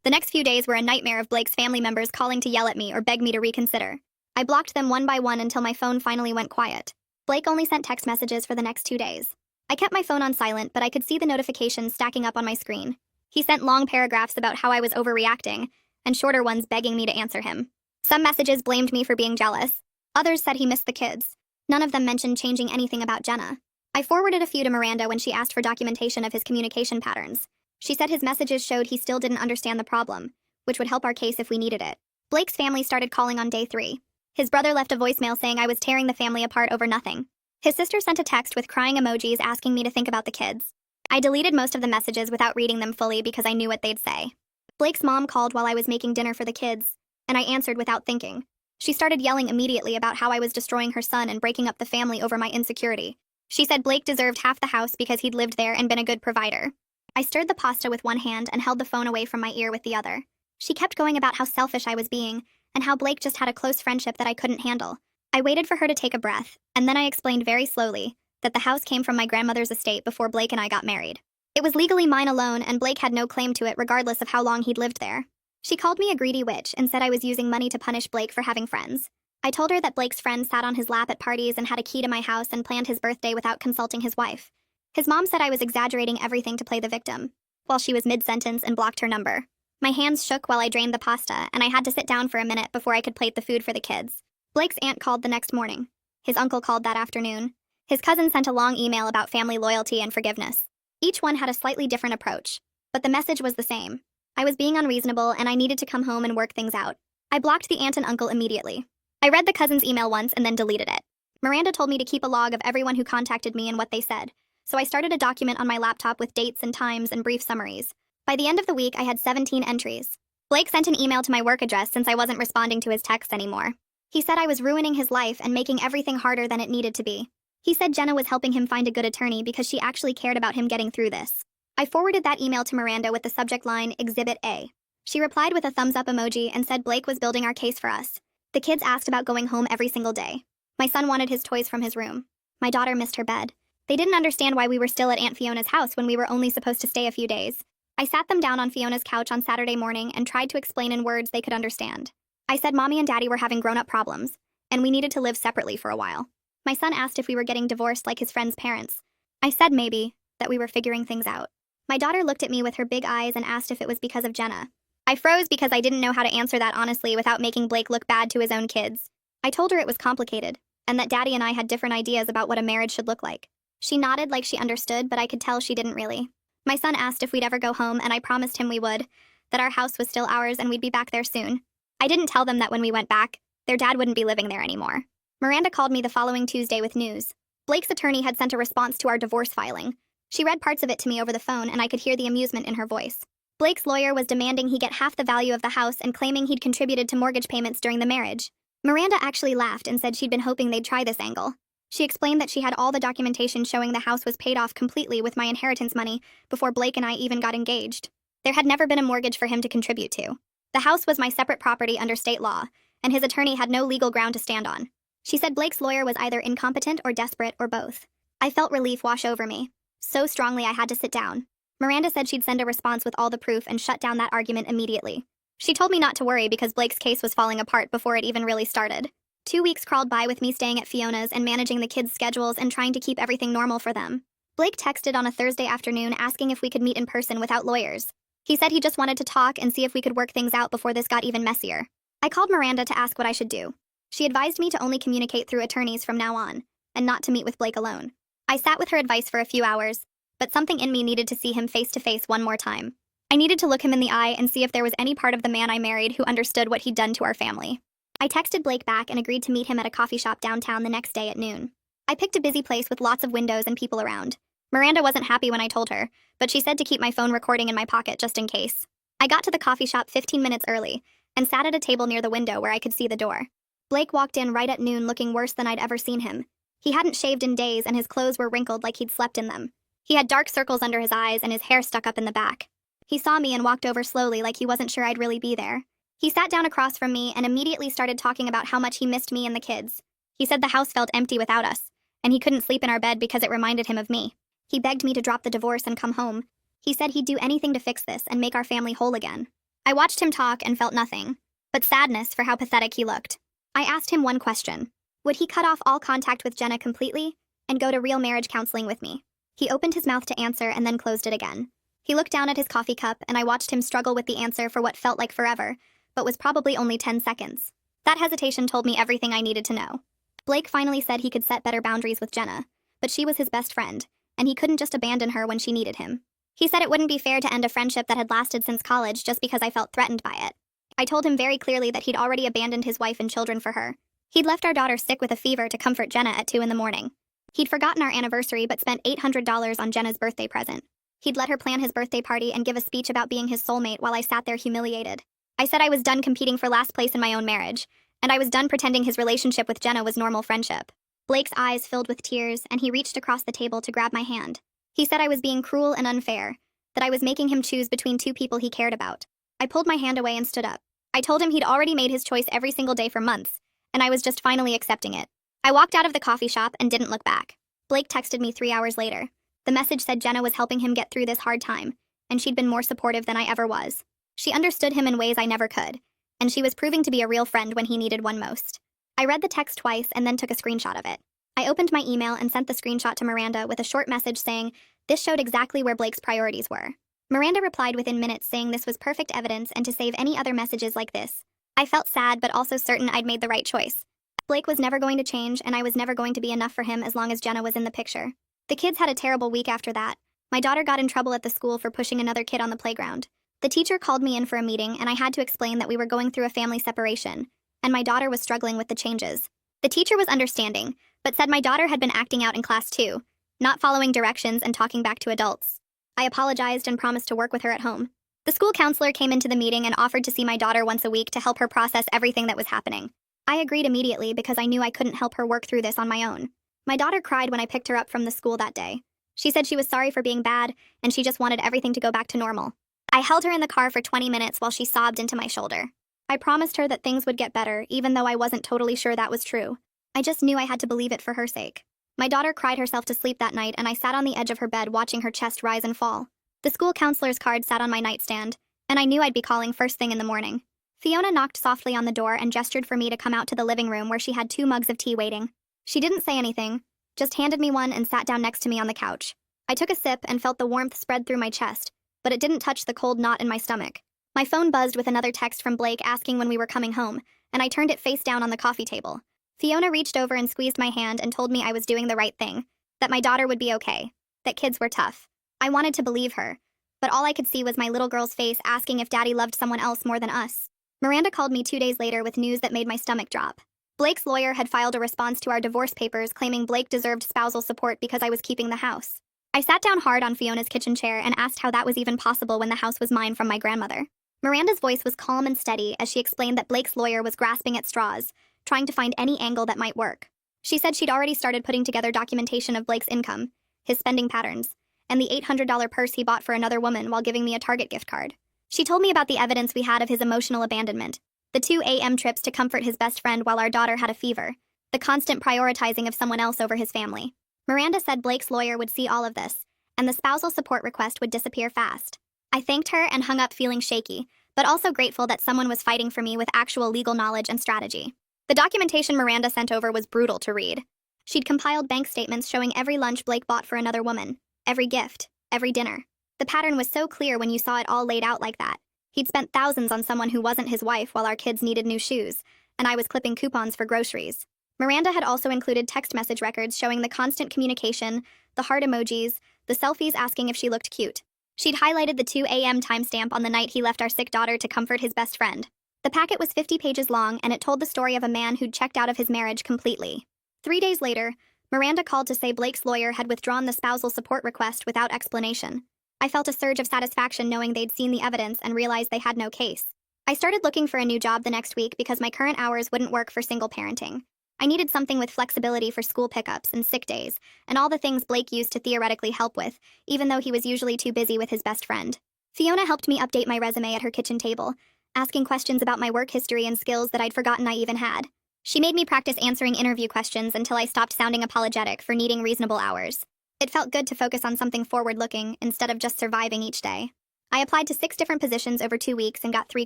The next few days were a nightmare of Blake's family members calling to yell at me or beg me to reconsider. I blocked them one by one until my phone finally went quiet. Blake only sent text messages for the next 2 days. I kept my phone on silent, but I could see the notifications stacking up on my screen. He sent long paragraphs about how I was overreacting, and shorter ones begging me to answer him. Some messages blamed me for being jealous. Others said he missed the kids. None of them mentioned changing anything about Jenna. I forwarded a few to Miranda when she asked for documentation of his communication patterns. She said his messages showed he still didn't understand the problem, which would help our case if we needed it. Blake's family started calling on day 3. His brother left a voicemail saying I was tearing the family apart over nothing. His sister sent a text with crying emojis asking me to think about the kids. I deleted most of the messages without reading them fully because I knew what they'd say. Blake's mom called while I was making dinner for the kids, and I answered without thinking. She started yelling immediately about how I was destroying her son and breaking up the family over my insecurity. She said Blake deserved half the house because he'd lived there and been a good provider. I stirred the pasta with one hand and held the phone away from my ear with the other. She kept going about how selfish I was being, and how Blake just had a close friendship that I couldn't handle. I waited for her to take a breath, and then I explained very slowly that the house came from my grandmother's estate before Blake and I got married. It was legally mine alone, and Blake had no claim to it regardless of how long he'd lived there. She called me a greedy witch and said I was using money to punish Blake for having friends. I told her that Blake's friend sat on his lap at parties and had a key to my house and planned his birthday without consulting his wife. His mom said I was exaggerating everything to play the victim, while she was mid-sentence and blocked her number. My hands shook while I drained the pasta, and I had to sit down for a minute before I could plate the food for the kids. Blake's aunt called the next morning. His uncle called that afternoon. His cousin sent a long email about family loyalty and forgiveness. Each one had a slightly different approach, but the message was the same. I was being unreasonable and I needed to come home and work things out. I blocked the aunt and uncle immediately. I read the cousin's email once and then deleted it. Miranda told me to keep a log of everyone who contacted me and what they said, so I started a document on my laptop with dates and times and brief summaries. By the end of the week, I had 17 entries. Blake sent an email to my work address since I wasn't responding to his texts anymore. He said I was ruining his life and making everything harder than it needed to be. He said Jenna was helping him find a good attorney because she actually cared about him getting through this. I forwarded that email to Miranda with the subject line, Exhibit A. She replied with a thumbs up emoji and said Blake was building our case for us. The kids asked about going home every single day. My son wanted his toys from his room. My daughter missed her bed. They didn't understand why we were still at Aunt Fiona's house when we were only supposed to stay a few days. I sat them down on Fiona's couch on Saturday morning and tried to explain in words they could understand. I said Mommy and Daddy were having grown-up problems, and we needed to live separately for a while. My son asked if we were getting divorced like his friend's parents. I said maybe, that we were figuring things out. My daughter looked at me with her big eyes and asked if it was because of Jenna. I froze because I didn't know how to answer that honestly without making Blake look bad to his own kids. I told her it was complicated, and that Daddy and I had different ideas about what a marriage should look like. She nodded like she understood, but I could tell she didn't really. My son asked if we'd ever go home, and I promised him we would, that our house was still ours and we'd be back there soon. I didn't tell them that when we went back, their dad wouldn't be living there anymore. Miranda called me the following Tuesday with news. Blake's attorney had sent a response to our divorce filing. She read parts of it to me over the phone, and I could hear the amusement in her voice. Blake's lawyer was demanding he get half the value of the house and claiming he'd contributed to mortgage payments during the marriage. Miranda actually laughed and said she'd been hoping they'd try this angle. She explained that she had all the documentation showing the house was paid off completely with my inheritance money before Blake and I even got engaged. There had never been a mortgage for him to contribute to. The house was my separate property under state law, and his attorney had no legal ground to stand on. She said Blake's lawyer was either incompetent or desperate or both. I felt relief wash over me. So strongly I had to sit down. Miranda said she'd send a response with all the proof and shut down that argument immediately. She told me not to worry because Blake's case was falling apart before it even really started. 2 weeks crawled by with me staying at Fiona's and managing the kids' schedules and trying to keep everything normal for them. Blake texted on a Thursday afternoon asking if we could meet in person without lawyers. He said he just wanted to talk and see if we could work things out before this got even messier. I called Miranda to ask what I should do. She advised me to only communicate through attorneys from now on, and not to meet with Blake alone. I sat with her advice for a few hours, but something in me needed to see him face to face one more time. I needed to look him in the eye and see if there was any part of the man I married who understood what he'd done to our family. I texted Blake back and agreed to meet him at a coffee shop downtown the next day at noon. I picked a busy place with lots of windows and people around. Miranda wasn't happy when I told her, but she said to keep my phone recording in my pocket just in case. I got to the coffee shop 15 minutes early and sat at a table near the window where I could see the door. Blake walked in right at noon looking worse than I'd ever seen him. He hadn't shaved in days and his clothes were wrinkled like he'd slept in them. He had dark circles under his eyes and his hair stuck up in the back. He saw me and walked over slowly like he wasn't sure I'd really be there. He sat down across from me and immediately started talking about how much he missed me and the kids. He said the house felt empty without us, and he couldn't sleep in our bed because it reminded him of me. He begged me to drop the divorce and come home. He said he'd do anything to fix this and make our family whole again. I watched him talk and felt nothing, but sadness for how pathetic he looked. I asked him one question. Would he cut off all contact with Jenna completely and go to real marriage counseling with me? He opened his mouth to answer and then closed it again. He looked down at his coffee cup and I watched him struggle with the answer for what felt like forever, but was probably only 10 seconds. That hesitation told me everything I needed to know. Blake finally said he could set better boundaries with Jenna, but she was his best friend, and he couldn't just abandon her when she needed him. He said it wouldn't be fair to end a friendship that had lasted since college just because I felt threatened by it. I told him very clearly that he'd already abandoned his wife and children for her. He'd left our daughter sick with a fever to comfort Jenna at 2 in the morning. He'd forgotten our anniversary but spent $800 on Jenna's birthday present. He'd let her plan his birthday party and give a speech about being his soulmate while I sat there humiliated. I said I was done competing for last place in my own marriage, and I was done pretending his relationship with Jenna was normal friendship. Blake's eyes filled with tears, and he reached across the table to grab my hand. He said I was being cruel and unfair, that I was making him choose between two people he cared about. I pulled my hand away and stood up. I told him he'd already made his choice every single day for months, and I was just finally accepting it. I walked out of the coffee shop and didn't look back. Blake texted me 3 hours later. The message said Jenna was helping him get through this hard time, and she'd been more supportive than I ever was. She understood him in ways I never could, and she was proving to be a real friend when he needed one most. I read the text twice and then took a screenshot of it. I opened my email and sent the screenshot to Miranda with a short message saying this showed exactly where Blake's priorities were. Miranda replied within minutes saying this was perfect evidence and to save any other messages like this. I felt sad but also certain I'd made the right choice. Blake was never going to change and I was never going to be enough for him as long as Jenna was in the picture. The kids had a terrible week after that. My daughter got in trouble at the school for pushing another kid on the playground. The teacher called me in for a meeting and I had to explain that we were going through a family separation, and my daughter was struggling with the changes. The teacher was understanding, but said my daughter had been acting out in class too, not following directions and talking back to adults. I apologized and promised to work with her at home. The school counselor came into the meeting and offered to see my daughter once a week to help her process everything that was happening. I agreed immediately because I knew I couldn't help her work through this on my own. My daughter cried when I picked her up from the school that day. She said she was sorry for being bad and she just wanted everything to go back to normal. I held her in the car for 20 minutes while she sobbed into my shoulder. I promised her that things would get better, even though I wasn't totally sure that was true. I just knew I had to believe it for her sake. My daughter cried herself to sleep that night and I sat on the edge of her bed watching her chest rise and fall. The school counselor's card sat on my nightstand, and I knew I'd be calling first thing in the morning. Fiona knocked softly on the door and gestured for me to come out to the living room where she had 2 mugs of tea waiting. She didn't say anything, just handed me one and sat down next to me on the couch. I took a sip and felt the warmth spread through my chest, but it didn't touch the cold knot in my stomach. My phone buzzed with another text from Blake asking when we were coming home, and I turned it face down on the coffee table. Fiona reached over and squeezed my hand and told me I was doing the right thing, that my daughter would be okay, that kids were tough. I wanted to believe her, but all I could see was my little girl's face asking if Daddy loved someone else more than us. Miranda called me 2 days later with news that made my stomach drop. Blake's lawyer had filed a response to our divorce papers claiming Blake deserved spousal support because I was keeping the house. I sat down hard on Fiona's kitchen chair and asked how that was even possible when the house was mine from my grandmother. Miranda's voice was calm and steady as she explained that Blake's lawyer was grasping at straws, trying to find any angle that might work. She said she'd already started putting together documentation of Blake's income, his spending patterns, and the $800 purse he bought for another woman while giving me a Target gift card. She told me about the evidence we had of his emotional abandonment, the 2 a.m. trips to comfort his best friend while our daughter had a fever, the constant prioritizing of someone else over his family. Miranda said Blake's lawyer would see all of this, and the spousal support request would disappear fast. I thanked her and hung up feeling shaky, but also grateful that someone was fighting for me with actual legal knowledge and strategy. The documentation Miranda sent over was brutal to read. She'd compiled bank statements showing every lunch Blake bought for another woman, every gift, every dinner. The pattern was so clear when you saw it all laid out like that. He'd spent thousands on someone who wasn't his wife while our kids needed new shoes, and I was clipping coupons for groceries. Miranda had also included text message records showing the constant communication, the heart emojis, the selfies asking if she looked cute. She'd highlighted the 2 a.m. timestamp on the night he left our sick daughter to comfort his best friend. The packet was 50 pages long, and it told the story of a man who'd checked out of his marriage completely. 3 days later, Miranda called to say Blake's lawyer had withdrawn the spousal support request without explanation. I felt a surge of satisfaction knowing they'd seen the evidence and realized they had no case. I started looking for a new job the next week because my current hours wouldn't work for single parenting. I needed something with flexibility for school pickups and sick days, and all the things Blake used to theoretically help with, even though he was usually too busy with his best friend. Fiona helped me update my resume at her kitchen table, asking questions about my work history and skills that I'd forgotten I even had. She made me practice answering interview questions until I stopped sounding apologetic for needing reasonable hours. It felt good to focus on something forward-looking instead of just surviving each day. I applied to 6 different positions over 2 weeks and got 3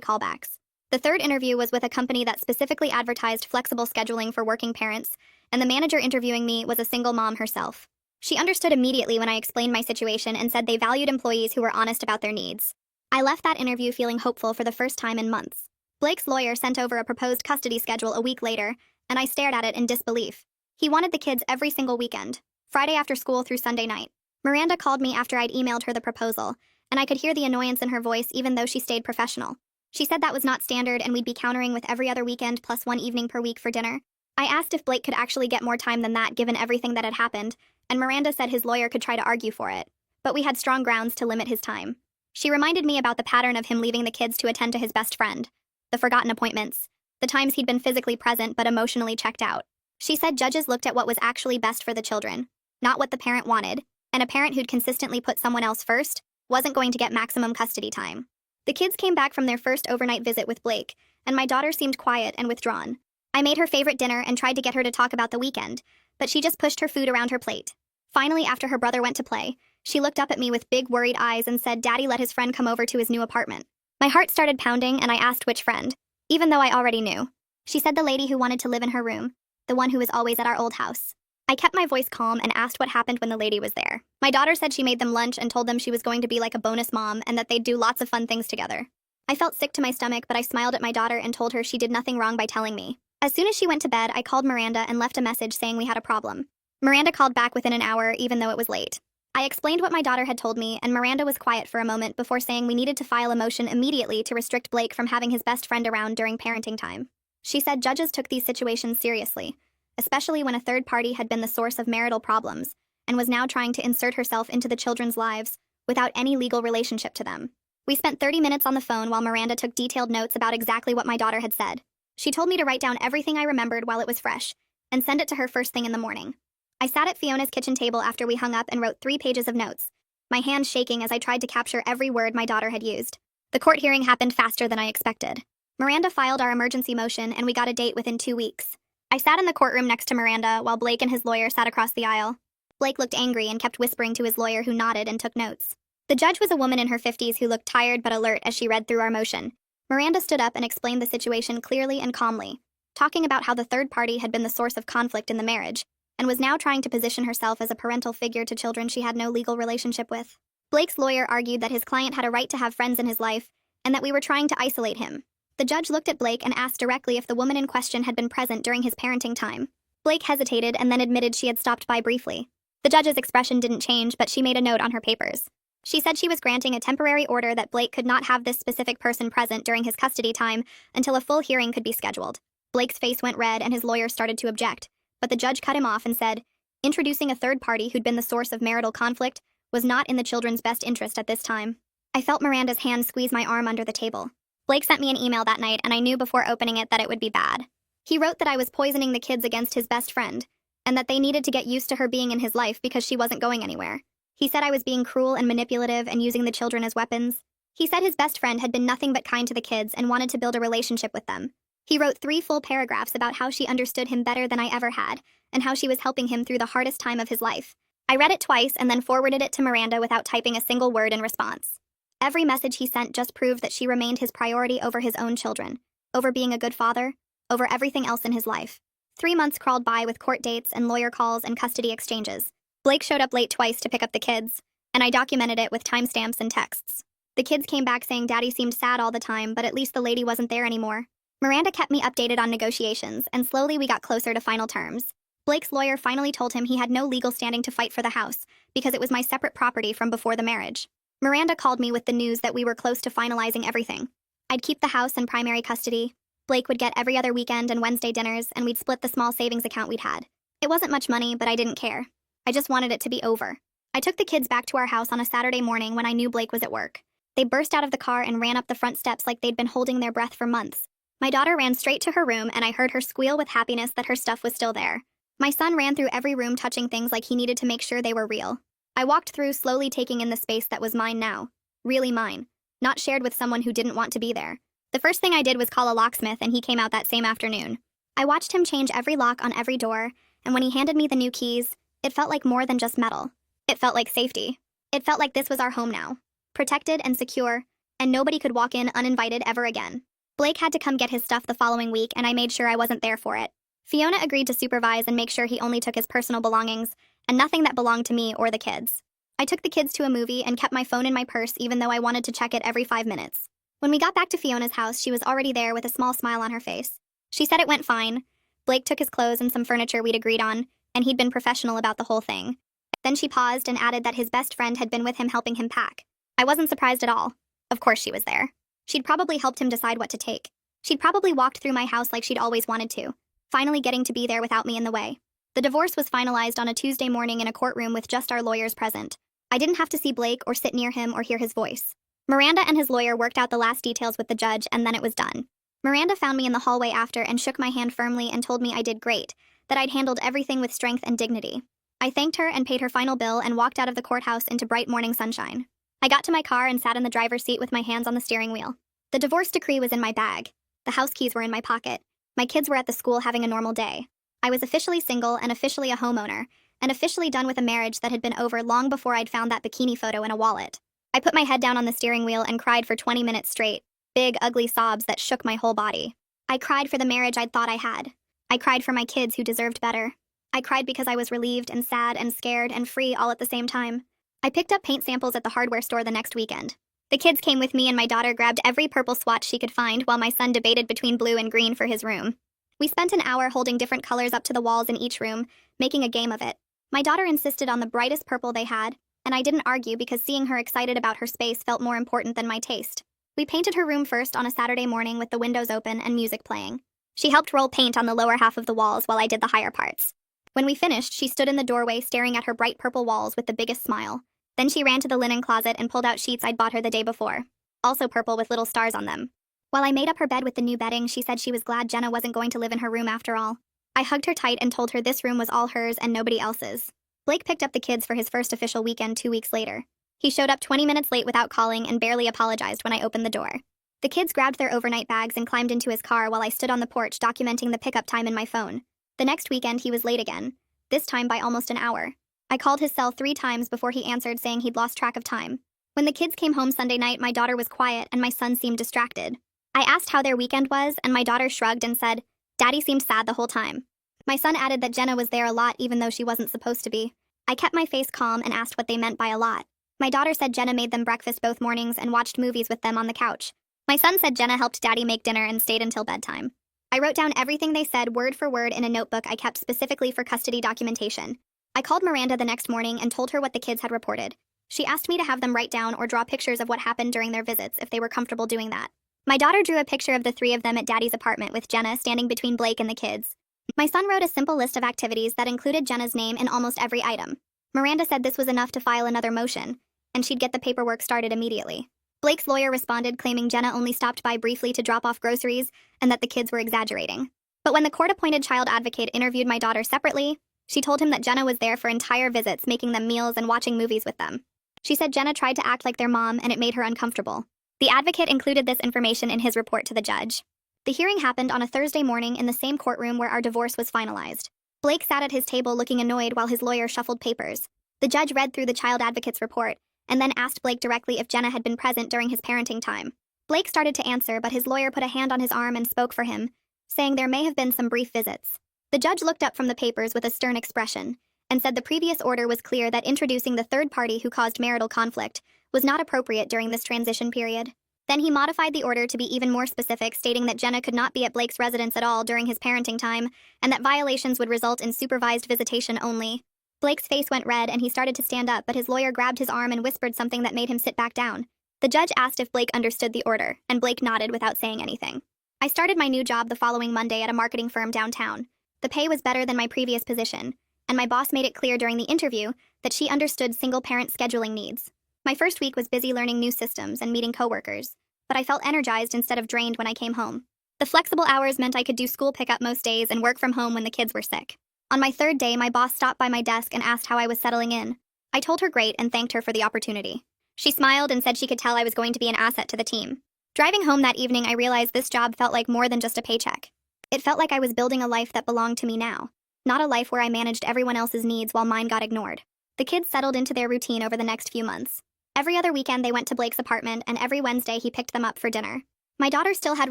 callbacks. The third interview was with a company that specifically advertised flexible scheduling for working parents, and the manager interviewing me was a single mom herself. She understood immediately when I explained my situation and said they valued employees who were honest about their needs. I left that interview feeling hopeful for the first time in months. Blake's lawyer sent over a proposed custody schedule a week later, and I stared at it in disbelief. He wanted the kids every single weekend, Friday after school through Sunday night. Miranda called me after I'd emailed her the proposal, and I could hear the annoyance in her voice even though she stayed professional. She said that was not standard and we'd be countering with every other weekend plus 1 evening per week for dinner. I asked if Blake could actually get more time than that given everything that had happened, and Miranda said his lawyer could try to argue for it. But we had strong grounds to limit his time. She reminded me about the pattern of him leaving the kids to attend to his best friend, the forgotten appointments, the times he'd been physically present but emotionally checked out. She said judges looked at what was actually best for the children, not what the parent wanted, and a parent who'd consistently put someone else first wasn't going to get maximum custody time. The kids came back from their first overnight visit with Blake, and my daughter seemed quiet and withdrawn. I made her favorite dinner and tried to get her to talk about the weekend, but she just pushed her food around her plate. Finally, after her brother went to play, she looked up at me with big worried eyes and said Daddy let his friend come over to his new apartment. My heart started pounding and I asked which friend, even though I already knew. She said the lady who wanted to live in her room, the one who was always at our old house. I kept my voice calm and asked what happened when the lady was there. My daughter said she made them lunch and told them she was going to be like a bonus mom and that they'd do lots of fun things together. I felt sick to my stomach, but I smiled at my daughter and told her she did nothing wrong by telling me. As soon as she went to bed, I called Miranda and left a message saying we had a problem. Miranda called back within an hour, even though it was late. I explained what my daughter had told me, and Miranda was quiet for a moment before saying we needed to file a motion immediately to restrict Blake from having his best friend around during parenting time. She said judges took these situations seriously, especially when a third party had been the source of marital problems and was now trying to insert herself into the children's lives without any legal relationship to them. We spent 30 minutes on the phone while Miranda took detailed notes about exactly what my daughter had said. She told me to write down everything I remembered while it was fresh and send it to her first thing in the morning. I sat at Fiona's kitchen table after we hung up and wrote 3 pages of notes, my hands shaking as I tried to capture every word my daughter had used. The court hearing happened faster than I expected. Miranda filed our emergency motion and we got a date within 2 weeks. I sat in the courtroom next to Miranda while Blake and his lawyer sat across the aisle. Blake looked angry and kept whispering to his lawyer, who nodded and took notes. The judge was a woman in her 50s who looked tired but alert as she read through our motion. Miranda stood up and explained the situation clearly and calmly, talking about how the third party had been the source of conflict in the marriage and was now trying to position herself as a parental figure to children she had no legal relationship with. Blake's lawyer argued that his client had a right to have friends in his life and that we were trying to isolate him. The judge looked at Blake and asked directly if the woman in question had been present during his parenting time. Blake hesitated and then admitted she had stopped by briefly. The judge's expression didn't change, but she made a note on her papers. She said she was granting a temporary order that Blake could not have this specific person present during his custody time until a full hearing could be scheduled. Blake's face went red and his lawyer started to object, but the judge cut him off and said, introducing a third party who'd been the source of marital conflict was not in the children's best interest at this time. I felt Miranda's hand squeeze my arm under the table. Blake sent me an email that night, and I knew before opening it that it would be bad. He wrote that I was poisoning the kids against his best friend, and that they needed to get used to her being in his life because she wasn't going anywhere. He said I was being cruel and manipulative and using the children as weapons. He said his best friend had been nothing but kind to the kids and wanted to build a relationship with them. He wrote 3 full paragraphs about how she understood him better than I ever had, and how she was helping him through the hardest time of his life. I read it twice and then forwarded it to Miranda without typing a single word in response. Every message he sent just proved that she remained his priority over his own children, over being a good father, over everything else in his life. 3 months crawled by with court dates and lawyer calls and custody exchanges. Blake showed up late twice to pick up the kids, and I documented it with timestamps and texts. The kids came back saying Daddy seemed sad all the time, but at least the lady wasn't there anymore. Miranda kept me updated on negotiations, and slowly we got closer to final terms. Blake's lawyer finally told him he had no legal standing to fight for the house because it was my separate property from before the marriage. Miranda called me with the news that we were close to finalizing everything. I'd keep the house in primary custody. Blake would get every other weekend and Wednesday dinners, and we'd split the small savings account we'd had. It wasn't much money, but I didn't care. I just wanted it to be over. I took the kids back to our house on a Saturday morning when I knew Blake was at work. They burst out of the car and ran up the front steps like they'd been holding their breath for months. My daughter ran straight to her room, and I heard her squeal with happiness that her stuff was still there. My son ran through every room touching things like he needed to make sure they were real. I walked through, slowly taking in the space that was mine now. Really mine. Not shared with someone who didn't want to be there. The first thing I did was call a locksmith, and he came out that same afternoon. I watched him change every lock on every door, and when he handed me the new keys, it felt like more than just metal. It felt like safety. It felt like this was our home now. Protected and secure, and nobody could walk in uninvited ever again. Blake had to come get his stuff the following week, and I made sure I wasn't there for it. Fiona agreed to supervise and make sure he only took his personal belongings, and nothing that belonged to me or the kids. I took the kids to a movie and kept my phone in my purse even though I wanted to check it every 5 minutes. When we got back to Fiona's house, she was already there with a small smile on her face. She said it went fine. Blake took his clothes and some furniture we'd agreed on, and he'd been professional about the whole thing. Then she paused and added that his best friend had been with him helping him pack. I wasn't surprised at all. Of course she was there. She'd probably helped him decide what to take. She'd probably walked through my house like she'd always wanted to, finally getting to be there without me in the way. The divorce was finalized on a Tuesday morning in a courtroom with just our lawyers present. I didn't have to see Blake or sit near him or hear his voice. Miranda and his lawyer worked out the last details with the judge, and then it was done. Miranda found me in the hallway after and shook my hand firmly and told me I did great, that I'd handled everything with strength and dignity. I thanked her and paid her final bill and walked out of the courthouse into bright morning sunshine. I got to my car and sat in the driver's seat with my hands on the steering wheel. The divorce decree was in my bag. The house keys were in my pocket. My kids were at the school having a normal day. I was officially single and officially a homeowner, and officially done with a marriage that had been over long before I'd found that bikini photo in a wallet. I put my head down on the steering wheel and cried for 20 minutes straight, big, ugly sobs that shook my whole body. I cried for the marriage I'd thought I had. I cried for my kids who deserved better. I cried because I was relieved and sad and scared and free all at the same time. I picked up paint samples at the hardware store the next weekend. The kids came with me, and my daughter grabbed every purple swatch she could find while my son debated between blue and green for his room. We spent an hour holding different colors up to the walls in each room, making a game of it. My daughter insisted on the brightest purple they had, and I didn't argue because seeing her excited about her space felt more important than my taste. We painted her room first on a Saturday morning with the windows open and music playing. She helped roll paint on the lower half of the walls while I did the higher parts. When we finished, she stood in the doorway staring at her bright purple walls with the biggest smile. Then she ran to the linen closet and pulled out sheets I'd bought her the day before, also purple with little stars on them. While I made up her bed with the new bedding, she said she was glad Jenna wasn't going to live in her room after all. I hugged her tight and told her this room was all hers and nobody else's. Blake picked up the kids for his first official weekend 2 weeks later. He showed up 20 minutes late without calling and barely apologized when I opened the door. The kids grabbed their overnight bags and climbed into his car while I stood on the porch documenting the pickup time in my phone. The next weekend he was late again, this time by almost an hour. I called his cell 3 times before he answered, saying he'd lost track of time. When the kids came home Sunday night, my daughter was quiet and my son seemed distracted. I asked how their weekend was, and my daughter shrugged and said, "Daddy seemed sad the whole time." My son added that Jenna was there a lot even though she wasn't supposed to be. I kept my face calm and asked what they meant by a lot. My daughter said Jenna made them breakfast both mornings and watched movies with them on the couch. My son said Jenna helped Daddy make dinner and stayed until bedtime. I wrote down everything they said word for word in a notebook I kept specifically for custody documentation. I called Miranda the next morning and told her what the kids had reported. She asked me to have them write down or draw pictures of what happened during their visits if they were comfortable doing that. My daughter drew a picture of the 3 of them at Daddy's apartment with Jenna standing between Blake and the kids. My son wrote a simple list of activities that included Jenna's name in almost every item. Miranda said this was enough to file another motion, and she'd get the paperwork started immediately. Blake's lawyer responded, claiming Jenna only stopped by briefly to drop off groceries and that the kids were exaggerating. But when the court-appointed child advocate interviewed my daughter separately, she told him that Jenna was there for entire visits, making them meals and watching movies with them. She said Jenna tried to act like their mom and it made her uncomfortable. The advocate included this information in his report to the judge. The hearing happened on a Thursday morning in the same courtroom where our divorce was finalized. Blake sat at his table looking annoyed while his lawyer shuffled papers. The judge read through the child advocate's report and then asked Blake directly if Jenna had been present during his parenting time. Blake started to answer, but his lawyer put a hand on his arm and spoke for him, saying there may have been some brief visits. The judge looked up from the papers with a stern expression, and said the previous order was clear that introducing the third party who caused marital conflict was not appropriate during this transition period. Then he modified the order to be even more specific, stating that Jenna could not be at Blake's residence at all during his parenting time, and that violations would result in supervised visitation only. Blake's face went red and he started to stand up, but his lawyer grabbed his arm and whispered something that made him sit back down. The judge asked if Blake understood the order, and Blake nodded without saying anything. I started my new job the following Monday at a marketing firm downtown. The pay was better than my previous position, and my boss made it clear during the interview that she understood single-parent scheduling needs. My first week was busy learning new systems and meeting coworkers, but I felt energized instead of drained when I came home. The flexible hours meant I could do school pickup most days and work from home when the kids were sick. On my third day, my boss stopped by my desk and asked how I was settling in. I told her great and thanked her for the opportunity. She smiled and said she could tell I was going to be an asset to the team. Driving home that evening, I realized this job felt like more than just a paycheck. It felt like I was building a life that belonged to me now, not a life where I managed everyone else's needs while mine got ignored. The kids settled into their routine over the next few months. Every other weekend they went to Blake's apartment, and every Wednesday he picked them up for dinner. My daughter still had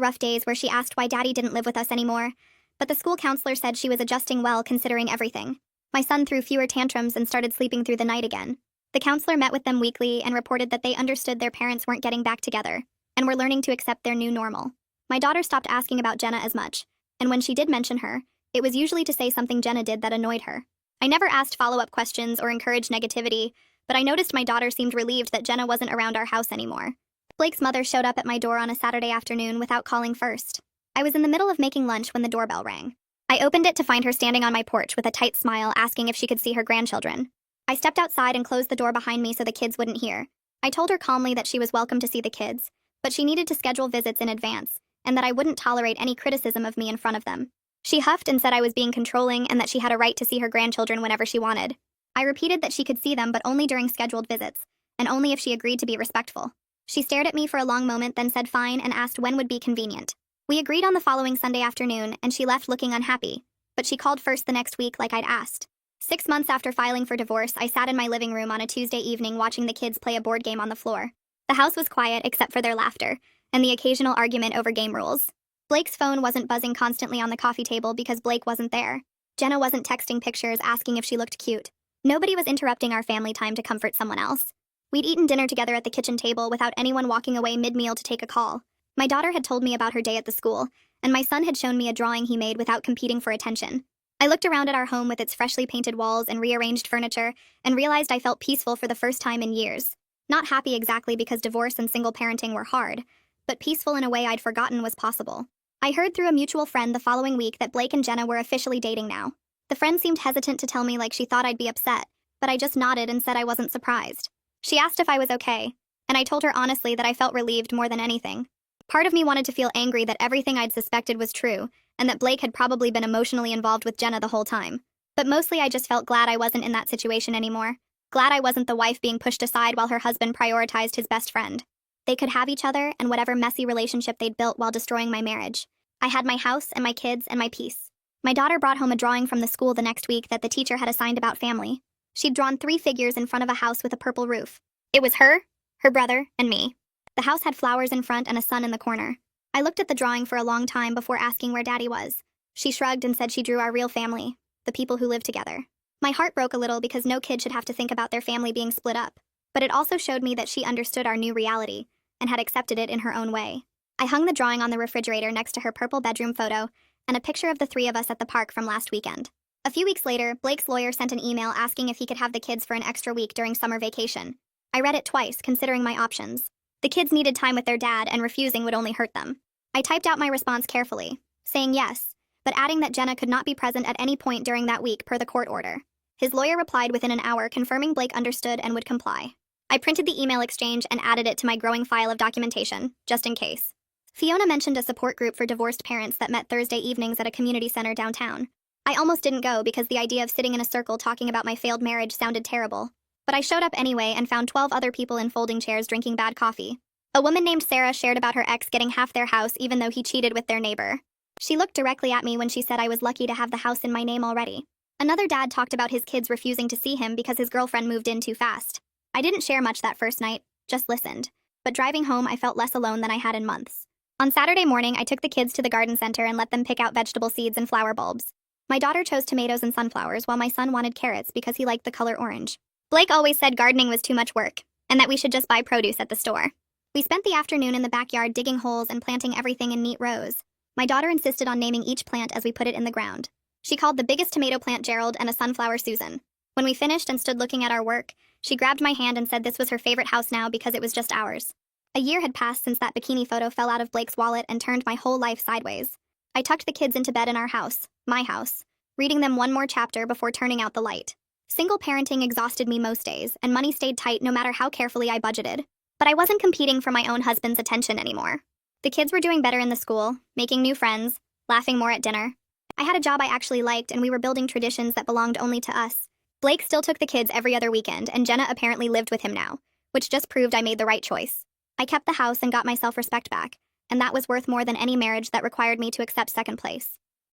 rough days where she asked why Daddy didn't live with us anymore, but the school counselor said she was adjusting well considering everything. My son threw fewer tantrums and started sleeping through the night again. The counselor met with them weekly and reported that they understood their parents weren't getting back together and were learning to accept their new normal. My daughter stopped asking about Jenna as much, and when she did mention her, it was usually to say something Jenna did that annoyed her. I never asked follow-up questions or encouraged negativity, but I noticed my daughter seemed relieved that Jenna wasn't around our house anymore. Blake's mother showed up at my door on a Saturday afternoon without calling first. I was in the middle of making lunch when the doorbell rang. I opened it to find her standing on my porch with a tight smile, asking if she could see her grandchildren. I stepped outside and closed the door behind me so the kids wouldn't hear. I told her calmly that she was welcome to see the kids, but she needed to schedule visits in advance, and that I wouldn't tolerate any criticism of me in front of them. She huffed and said I was being controlling and that she had a right to see her grandchildren whenever she wanted. I repeated that she could see them, but only during scheduled visits, and only if she agreed to be respectful. She stared at me for a long moment, then said fine and asked when would be convenient. We agreed on the following Sunday afternoon, and she left looking unhappy, but she called first the next week like I'd asked. 6 months after filing for divorce, I sat in my living room on a Tuesday evening watching the kids play a board game on the floor. The house was quiet except for their laughter, and the occasional argument over game rules. Blake's phone wasn't buzzing constantly on the coffee table because Blake wasn't there. Jenna wasn't texting pictures asking if she looked cute. Nobody was interrupting our family time to comfort someone else. We'd eaten dinner together at the kitchen table without anyone walking away mid-meal to take a call. My daughter had told me about her day at the school, and my son had shown me a drawing he made without competing for attention. I looked around at our home with its freshly painted walls and rearranged furniture and realized I felt peaceful for the first time in years. Not happy exactly because divorce and single parenting were hard, but peaceful in a way I'd forgotten was possible. I heard through a mutual friend the following week that Blake and Jenna were officially dating now. The friend seemed hesitant to tell me like she thought I'd be upset, but I just nodded and said I wasn't surprised. She asked if I was okay, and I told her honestly that I felt relieved more than anything. Part of me wanted to feel angry that everything I'd suspected was true, and that Blake had probably been emotionally involved with Jenna the whole time. But mostly I just felt glad I wasn't in that situation anymore. Glad I wasn't the wife being pushed aside while her husband prioritized his best friend. They could have each other and whatever messy relationship they'd built while destroying my marriage. I had my house and my kids and my peace. My daughter brought home a drawing from the school the next week that the teacher had assigned about family. She'd drawn 3 figures in front of a house with a purple roof. It was her brother, and me. The house had flowers in front and a sun in the corner. I looked at the drawing for a long time before asking where Daddy was. She shrugged and said she drew our real family, the people who live together. My heart broke a little because no kid should have to think about their family being split up, but it also showed me that she understood our new reality and had accepted it in her own way. I hung the drawing on the refrigerator next to her purple bedroom photo and a picture of the 3 of us at the park from last weekend. A few weeks later, Blake's lawyer sent an email asking if he could have the kids for an extra week during summer vacation. I read it twice, considering my options. The kids needed time with their dad, and refusing would only hurt them. I typed out my response carefully, saying yes, but adding that Jenna could not be present at any point during that week per the court order. His lawyer replied within an hour, confirming Blake understood and would comply. I printed the email exchange and added it to my growing file of documentation, just in case. Fiona mentioned a support group for divorced parents that met Thursday evenings at a community center downtown. I almost didn't go because the idea of sitting in a circle talking about my failed marriage sounded terrible. But I showed up anyway and found 12 other people in folding chairs drinking bad coffee. A woman named Sarah shared about her ex getting half their house even though he cheated with their neighbor. She looked directly at me when she said I was lucky to have the house in my name already. Another dad talked about his kids refusing to see him because his girlfriend moved in too fast. I didn't share much that first night, just listened. But driving home, I felt less alone than I had in months. On Saturday morning, I took the kids to the garden center and let them pick out vegetable seeds and flower bulbs. My daughter chose tomatoes and sunflowers while my son wanted carrots because he liked the color orange. Blake always said gardening was too much work, and that we should just buy produce at the store. We spent the afternoon in the backyard digging holes and planting everything in neat rows. My daughter insisted on naming each plant as we put it in the ground. She called the biggest tomato plant Gerald and a sunflower Susan. When we finished and stood looking at our work, she grabbed my hand and said this was her favorite house now because it was just ours. A year had passed since that bikini photo fell out of Blake's wallet and turned my whole life sideways. I tucked the kids into bed in our house, my house, reading them one more chapter before turning out the light. Single parenting exhausted me most days, and money stayed tight no matter how carefully I budgeted. But I wasn't competing for my own husband's attention anymore. The kids were doing better in the school, making new friends, laughing more at dinner. I had a job I actually liked, and we were building traditions that belonged only to us. Blake still took the kids every other weekend, and Jenna apparently lived with him now, which just proved I made the right choice. I kept the house and got my self-respect back, and that was worth more than any marriage that required me to accept second place.